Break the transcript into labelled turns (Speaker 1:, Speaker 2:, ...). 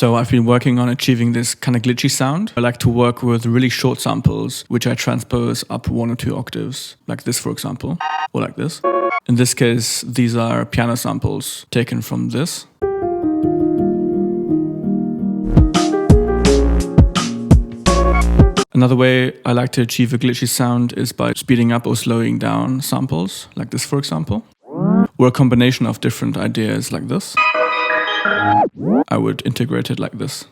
Speaker 1: So I've been working on achieving this kind of glitchy sound. I like to work with really short samples, which I transpose up 1 or 2 octaves, like this, for example, or like this. In this case, these are piano samples taken from this. Another way I like to achieve a glitchy sound is by speeding up or slowing down samples, like this, for example, or a combination of different ideas like this. I would integrate it like this.